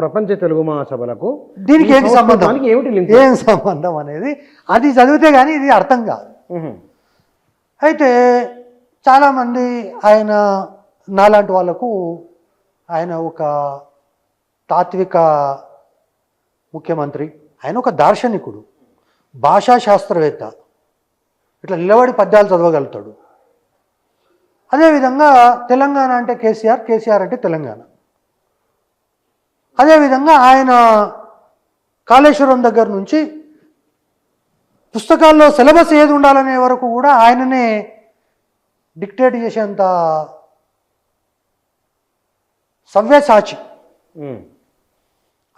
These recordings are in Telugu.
ప్రపంచ తెలుగు మహాసభలకు దీనికి ఏంటి సంబంధం, ఏమిటి లింక్? ఏం సంబంధం అనేది అది చదివితే కానీ ఇది అర్థం కాదు. అయితే చాలామంది ఆయన నాలాంటి వాళ్ళకు ఆయన ఒక తాత్విక ముఖ్యమంత్రి, ఆయన ఒక దార్శనికుడు, భాషా శాస్త్రవేత్త, ఇట్లా నిలబడి పద్యాలు చదవగలుగుతాడు. అదేవిధంగా తెలంగాణ అంటే కేసీఆర్, కేసీఆర్ అంటే తెలంగాణ. అదేవిధంగా ఆయన కాళేశ్వరం దగ్గర నుంచి పుస్తకాల్లో సిలబస్ ఏది ఉండాలనే వరకు కూడా ఆయననే డిక్టేట్ చేసేంత సవ్యసాచి.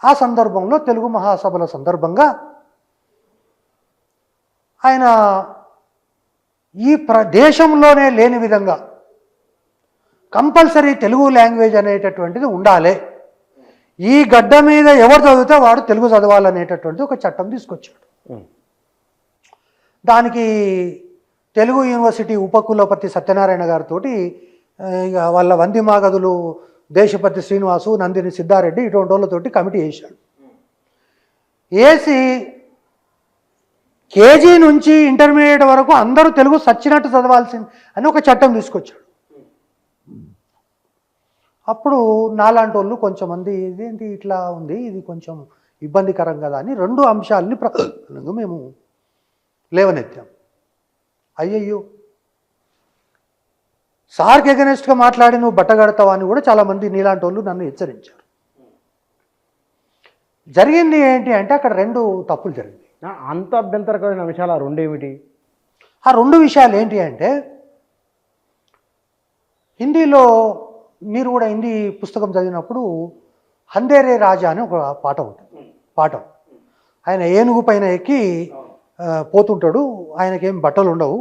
ఆ సందర్భంలో తెలుగు మహాసభల సందర్భంగా ఆయన ఈ దేశంలోనే లేని విధంగా కంపల్సరీ తెలుగు లాంగ్వేజ్ అనేటటువంటిది ఉండాలి, ఈ గడ్డ మీద ఎవరు చదివితే వాడు తెలుగు చదవాలనేటటువంటి ఒక చట్టం తీసుకొచ్చాడు. దానికి తెలుగు యూనివర్సిటీ ఉపకులపతి సత్యనారాయణ గారితో ఇక వాళ్ళ వందిమాగదులు దేశపతి శ్రీనివాసు, నందిని సిద్ధారెడ్డి ఇటువంటి వాళ్ళతోటి కమిటీ వేశాడు. వేసి కేజీ నుంచి ఇంటర్మీడియట్ వరకు అందరూ తెలుగు సచ్చినట్టు చదవాల్సింది అని ఒక చట్టం తీసుకొచ్చాడు. అప్పుడు నాలాంటి వాళ్ళు కొంచెంమంది ఇదేంటి ఇట్లా ఉంది, ఇది కొంచెం ఇబ్బందికరం కదా అని 2 అంశాలని ప్రధానంగా మేము లేవనెత్తాం. అయ్యయ్యో, సార్కి ఎగనెస్ట్గా మాట్లాడి నువ్వు బట్టగడతావా అని కూడా చాలామంది నీలాంటి వాళ్ళు నన్ను హెచ్చరించారు. జరిగింది ఏంటి అంటే అక్కడ 2 తప్పులు జరిగింది. అంత అభ్యంతరకరమైన అంశాలు ఆ 2 ఏమిటి? ఆ 2 విషయాలు ఏంటి అంటే, హిందీలో మీరు కూడా హిందీ పుస్తకం చదివినప్పుడు హందేరే రాజా అని ఒక పాఠం ఉంటుంది. పాఠం ఆయన ఏనుగు పైన ఎక్కి పోతుంటాడు, ఆయనకేం బట్టలు ఉండవు,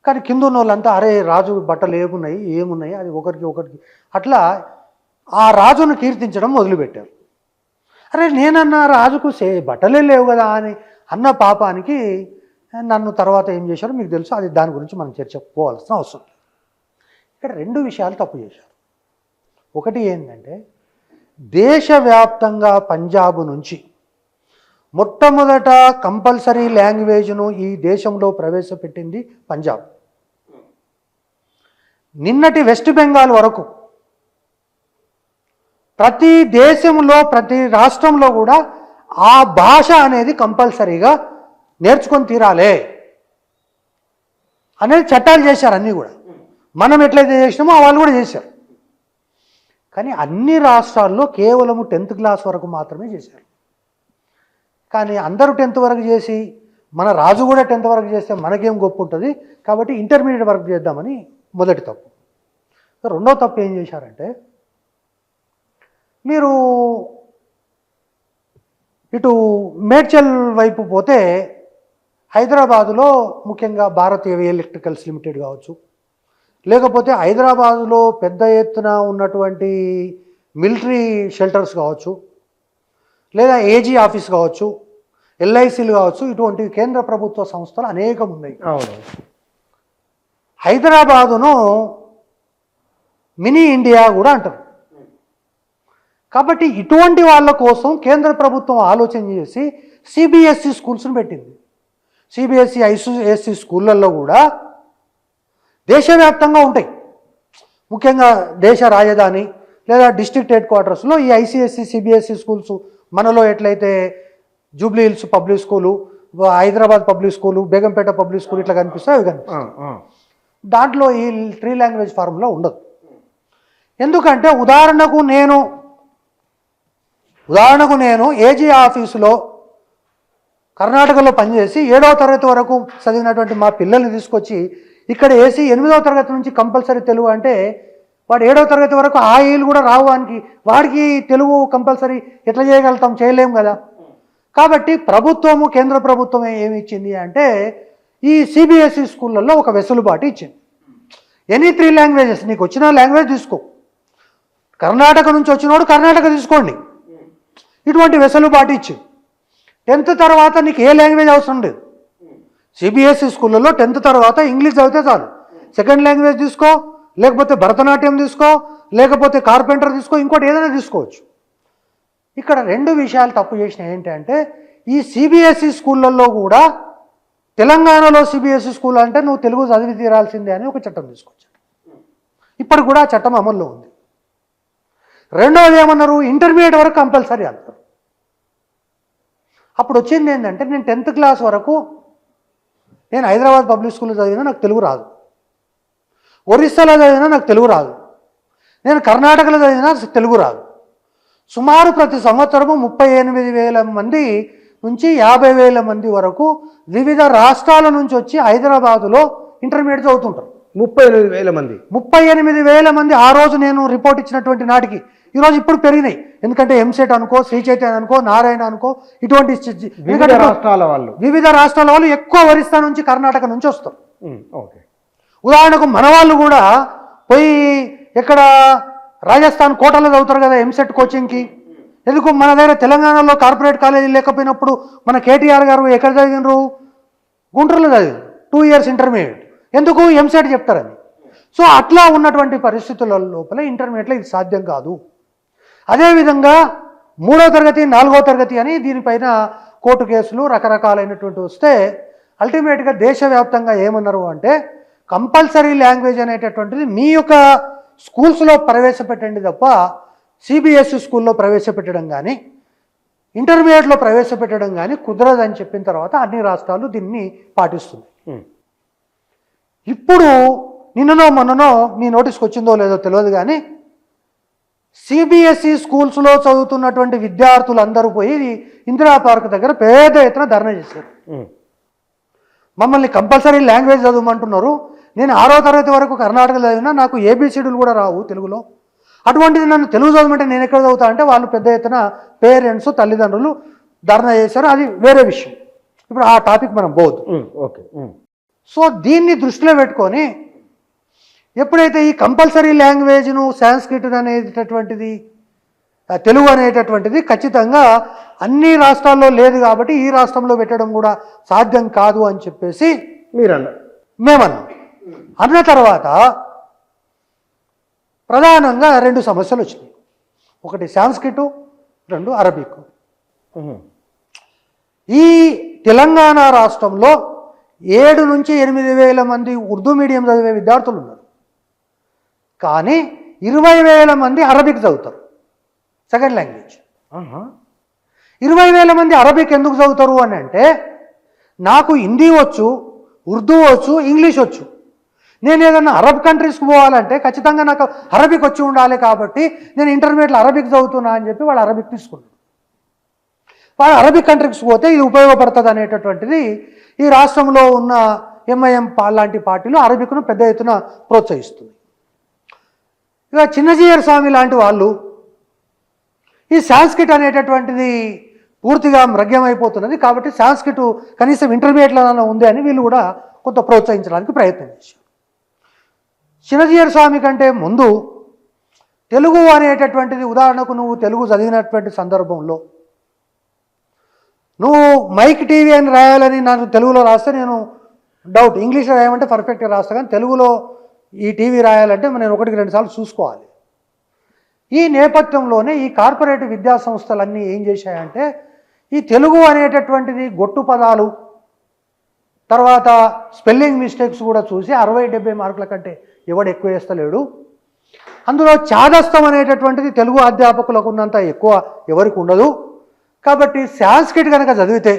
కానీ కింద ఉన్న వాళ్ళంతా అరే రాజు బట్టలు ఏమున్నాయి అది ఒకరికి అట్లా ఆ రాజును కీర్తించడం మొదలుపెట్టారు. అరే నేనన్నా రాజుకు బట్టలే లేవు కదా అని అన్న పాపానికి నన్ను తర్వాత ఏం చేశారో మీకు తెలుసు, అది దాని గురించి మనం చర్చపోవాల్సిన అవసరం లేదు. ఇక్కడ 2 విషయాలు తప్పు చేశారు. ఒకటి ఏంటంటే, దేశవ్యాప్తంగా పంజాబ్ నుంచి మొట్టమొదట కంపల్సరీ లాంగ్వేజ్ను ఈ దేశంలో ప్రవేశపెట్టింది పంజాబ్. నిన్నటి వెస్ట్ బెంగాల్ వరకు ప్రతి దేశంలో ప్రతి రాష్ట్రంలో కూడా ఆ భాష అనేది కంపల్సరీగా నేర్చుకొని తీరాలే అనేది చట్టాలు చేశారు. అన్నీ కూడా మనం ఎట్లయితే చేసినామో వాళ్ళు కూడా చేశారు. కానీ అన్ని రాష్ట్రాల్లో కేవలం 10th క్లాస్ వరకు మాత్రమే చేశారు. కానీ అందరూ 10th వరకు చేసి మన రాజు కూడా 10th వరకు చేస్తే మనకేం గొప్ప ఉంటుంది, కాబట్టి ఇంటర్మీడియట్ వరకు చేద్దామని మొదటి తప్పు. రెండో తప్పు ఏం చేశారంటే, మీరు ఇటు మేడ్చల్ వైపు పోతే హైదరాబాదులో ముఖ్యంగా భారతీయ ఎలక్ట్రికల్స్ లిమిటెడ్ కావచ్చు, లేకపోతే హైదరాబాదులో పెద్ద ఎత్తున ఉన్నటువంటి మిలిటరీ షెల్టర్స్ కావచ్చు, లేదా ఏజీ ఆఫీస్ కావచ్చు, ఎల్ఐసీలు కావచ్చు, ఇటువంటి కేంద్ర ప్రభుత్వ సంస్థలు అనేకం ఉన్నాయి. హైదరాబాదును మినీ ఇండియా కూడా అంటారు. కాబట్టి ఇటువంటి వాళ్ళ కోసం కేంద్ర ప్రభుత్వం ఆలోచన చేసి సిబిఎస్ఈ స్కూల్స్ని పెట్టింది. సిబిఎస్ఈ ఐసిఎస్ఈ స్కూళ్ళల్లో కూడా దేశవ్యాప్తంగా ఉంటాయి. ముఖ్యంగా దేశ రాజధాని లేదా డిస్ట్రిక్ట్ హెడ్ క్వార్టర్స్లో ఈ ఐసిఎస్ఈ సిబిఎస్ఈ స్కూల్స్ మనలో ఎట్లయితే Jubilee hills public school, Hyderabad public school, Begumpet public school ఇట్లా కనిపిస్తాయి, అవి కనిపిస్తాయి. దాంట్లో ఈ 3 లాంగ్వేజ్ ఫార్ములా ఉండదు. ఎందుకంటే ఉదాహరణకు నేను ఏజీ ఆఫీసులో కర్ణాటకలో పనిచేసి 7వ తరగతి వరకు చదివినటువంటి మా పిల్లల్ని తీసుకొచ్చి ఇక్కడ వేసి 8వ తరగతి నుంచి కంపల్సరీ తెలుగు అంటే వాడు 7వ తరగతి వరకు ఆ ఏళ్ళు కూడా రావడానికి వాడికి తెలుగు కంపల్సరీ ఎట్లా చేయగలుగుతాం? చేయలేము కదా. కాబట్టి ప్రభుత్వము కేంద్ర ప్రభుత్వం ఏమి ఇచ్చింది అంటే ఈ సిబిఎస్ఈ స్కూళ్ళల్లో ఒక వెసులుబాటు ఇచ్చింది. ఎనీ 3 లాంగ్వేజెస్ నీకు వచ్చిన లాంగ్వేజ్ తీసుకో, కర్ణాటక నుంచి వచ్చినోడు కర్ణాటక తీసుకోండి, ఇటువంటి వెసులుబాటు ఇచ్చింది. 10th తర్వాత నీకు ఏ లాంగ్వేజ్ అవసరం లేదు. సిబిఎస్ఈ స్కూళ్ళల్లో 10th తర్వాత ఇంగ్లీష్ చదివితే చాలు. సెకండ్ లాంగ్వేజ్ తీసుకో, లేకపోతే భరతనాట్యం తీసుకో, లేకపోతే కార్పెంటర్ తీసుకో, ఇంకోటి ఏదైనా తీసుకోవచ్చు. ఇక్కడ రెండు విషయాలు తప్పు చేసిన ఏంటంటే ఈ సిబిఎస్ఈ స్కూళ్ళల్లో కూడా తెలంగాణలో సిబిఎస్ఈ స్కూల్ అంటే నువ్వు తెలుగు చదివి తీరాల్సిందే అని ఒక చట్టం తీసుకొచ్చారు. ఇప్పుడు కూడా ఆ చట్టం అమల్లో ఉంది. రెండవది ఏమన్నారు, ఇంటర్మీడియట్ వరకు కంపల్సరీ అంటారు. అప్పుడు వచ్చింది ఏంటంటే నేను 10th క్లాస్ వరకు నేను హైదరాబాద్ పబ్లిక్ స్కూల్లో చదివినా నాకు తెలుగు రాదు, ఒరిస్సాలో చదివినా నాకు తెలుగు రాదు, నేను కర్ణాటకలో చదివినా తెలుగు రాదు. సుమారు ప్రతి సంవత్సరము 38,000 మంది నుంచి 50,000 మంది వరకు వివిధ రాష్ట్రాల నుంచి వచ్చి హైదరాబాదులో ఇంటర్మీడియట్ చదువుతుంటారు. 38,000 మంది 38,000 మంది ఆ రోజు నేను రిపోర్ట్ ఇచ్చినటువంటి నాటికి. ఈరోజు ఇప్పుడు పెరిగినాయి, ఎందుకంటే ఎంసెట్ అనుకో, శ్రీ చైతన్య అనుకో, నారాయణ అనుకో, ఇటువంటి వివిధ రాష్ట్రాల వాళ్ళు ఎక్కువ ఒరిస్సా నుంచి కర్ణాటక నుంచి వస్తారు. ఓకే, ఉదాహరణకు మన వాళ్ళు కూడా పోయి ఎక్కడ రాజస్థాన్ కోటలో చదువుతారు కదా ఎంసెట్ కోచింగ్కి. ఎందుకు మన దగ్గర తెలంగాణలో కార్పొరేట్ కాలేజీ లేకపోయినప్పుడు మన కేటీఆర్ గారు ఎక్కడ చదివినరు, గుంటూరులో చదివారు 2 years ఇంటర్మీడియట్. ఎందుకు ఎంసెట్ చెప్తారని. సో అట్లా ఉన్నటువంటి పరిస్థితుల లోపల ఇంటర్మీడియట్లో ఇది సాధ్యం కాదు. అదేవిధంగా 3వ తరగతి 4వ తరగతి అని దీనిపైన కోర్టు కేసులు రకరకాలైనటువంటి వస్తే అల్టిమేట్గా దేశవ్యాప్తంగా ఏమన్నారు అంటే కంపల్సరీ లాంగ్వేజ్ అనేటటువంటిది మీ యొక్క స్కూల్స్లో ప్రవేశపెట్టండి తప్ప సిబిఎస్ఈ స్కూల్లో ప్రవేశపెట్టడం కానీ ఇంటర్మీడియట్లో ప్రవేశపెట్టడం కానీ కుదరదని చెప్పిన తర్వాత అన్ని రాష్ట్రాలు దీన్ని పాటిస్తుంది. ఇప్పుడు నిన్ననో మొన్ననో మీ నోటీస్కి వచ్చిందో లేదో తెలియదు కానీ సిబిఎస్ఈ స్కూల్స్లో చదువుతున్నటువంటి విద్యార్థులందరూ పోయి ఇందిరా పార్క్ దగ్గర పెద్ద ఎత్తున ధర్నా చేశారు. మమ్మల్ని కంపల్సరీ లాంగ్వేజ్ చదవమంటున్నారు. నేను 6వ తరగతి వరకు కర్ణాటకలో చదివినా నాకు ఏబిసిడీలు కూడా రావు తెలుగులో. అటువంటిది నన్ను తెలుగు చదవమంటే నేను ఎక్కడ చదువుతా అంటే వాళ్ళు పెద్ద ఎత్తున పేరెంట్స్ తల్లిదండ్రులు ధర్నా చేశారు. అది వేరే విషయం, ఇప్పుడు ఆ టాపిక్ మనం పోదు. ఓకే. సో దీన్ని దృష్టిలో పెట్టుకొని ఎప్పుడైతే ఈ కంపల్సరీ లాంగ్వేజ్ను సాంస్క్రిట్ అనేటటువంటిది తెలుగు అనేటటువంటిది ఖచ్చితంగా అన్ని రాష్ట్రాల్లో లేదు కాబట్టి ఈ రాష్ట్రంలో పెట్టడం కూడా సాధ్యం కాదు అని చెప్పేసి మేమన్నాం. అన్న తర్వాత ప్రధానంగా 2 సమస్యలు వచ్చినాయి. ఒకటి సాంస్క్రిట్, 2 అరబిక్. ఈ తెలంగాణ రాష్ట్రంలో 7 నుంచి 8,000 మంది ఉర్దూ మీడియం చదివే విద్యార్థులు ఉన్నారు. కానీ 20,000 మంది అరబిక్ చదువుతారు, సెకండ్ లాంగ్వేజ్. 20,000 మంది అరబిక్ ఎందుకు చదువుతారు అని అంటే నాకు హిందీ వచ్చు, ఉర్దూ వచ్చు, ఇంగ్లీష్ వచ్చు. నేను ఏదన్నా అరబ్ కంట్రీస్కి పోవాలంటే ఖచ్చితంగా నాకు అరబిక్ వచ్చి ఉండాలి. కాబట్టి నేను ఇంటర్మీడియట్లో అరబిక్ చదువుతున్నా అని చెప్పి వాళ్ళు అరబిక్ తీసుకున్నారు. వాళ్ళు అరబిక్ కంట్రీస్కి పోతే ఇది ఉపయోగపడుతుంది అనేటటువంటిది ఈ రాష్ట్రంలో ఉన్న ఎంఐఎం లాంటి పార్టీలు అరబిక్ను పెద్ద ఎత్తున ప్రోత్సహిస్తుంది. ఇక చిన్నజీయర్ స్వామి లాంటి వాళ్ళు ఈ సాంస్క్రిట్ అనేటటువంటిది పూర్తిగా మ్రగ్యమైపోతున్నది కాబట్టి సాంస్క్రిట్ కనీసం ఇంటర్మీడియట్లోనే ఉంది అని వీళ్ళు కూడా కొంత ప్రోత్సహించడానికి ప్రయత్నం చేశారు. చిన్నజీయర్ స్వామి కంటే ముందు తెలుగు అనేటటువంటిది, ఉదాహరణకు నువ్వు తెలుగు చదివినటువంటి సందర్భంలో నువ్వు మైక్ టీవీ అని రాయాలని నాకు తెలుగులో రాస్తే నేను డౌట్, ఇంగ్లీష్లో రాయమంటే పర్ఫెక్ట్గా రాస్తా, కానీ తెలుగులో ఈ టీవీ రాయాలంటే నేను 1-2 సార్లు చూసుకోవాలి. ఈ నేపథ్యంలోనే ఈ కార్పొరేట్ విద్యా సంస్థలన్నీ ఏం చేశాయంటే ఈ తెలుగు అనేటటువంటిది గొట్టు పదాలు, తర్వాత స్పెల్లింగ్ మిస్టేక్స్ కూడా చూసి 60-70 మార్కుల కంటే ఎవడు ఎక్కువ వేస్తలేడు. అందులో చాదస్తం అనేటటువంటిది తెలుగు అధ్యాపకులకు ఉన్నంత ఎక్కువ ఎవరికి ఉండదు. కాబట్టి సాంస్క్రిట్ కనుక చదివితే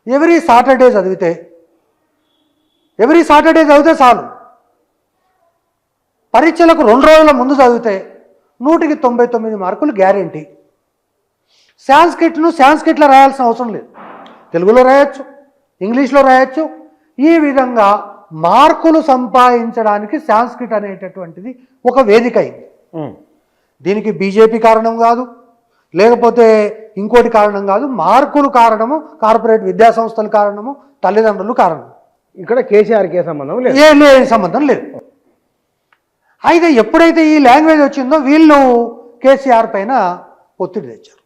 ఎవ్రీ సాటర్డే చదివితే చాలు. పరీక్షలకు 2 రోజుల ముందు చదివితే 199 మార్కులు గ్యారెంటీ. సాంస్క్రిట్లో రాయాల్సిన అవసరం లేదు, తెలుగులో రాయొచ్చు, ఇంగ్లీష్లో రాయొచ్చు. ఈ విధంగా మార్కులు సంపాదించడానికి సాంస్క్రిట్ అనేటటువంటిది ఒక వేదిక అయింది. దీనికి బీజేపీ కారణం కాదు, లేకపోతే ఇంకోటి కారణం కాదు. మార్కులు కారణము, కార్పొరేట్ విద్యా సంస్థలు కారణము, తల్లిదండ్రులు కారణం. ఇక్కడ కేసీఆర్కి ఏ సంబంధం లేదు, ఏ సంబంధం లేదు. అయితే ఎప్పుడైతే ఈ లాంగ్వేజ్ వచ్చిందో వీళ్ళు కేసీఆర్ పైన ఒత్తిడి తెచ్చారు.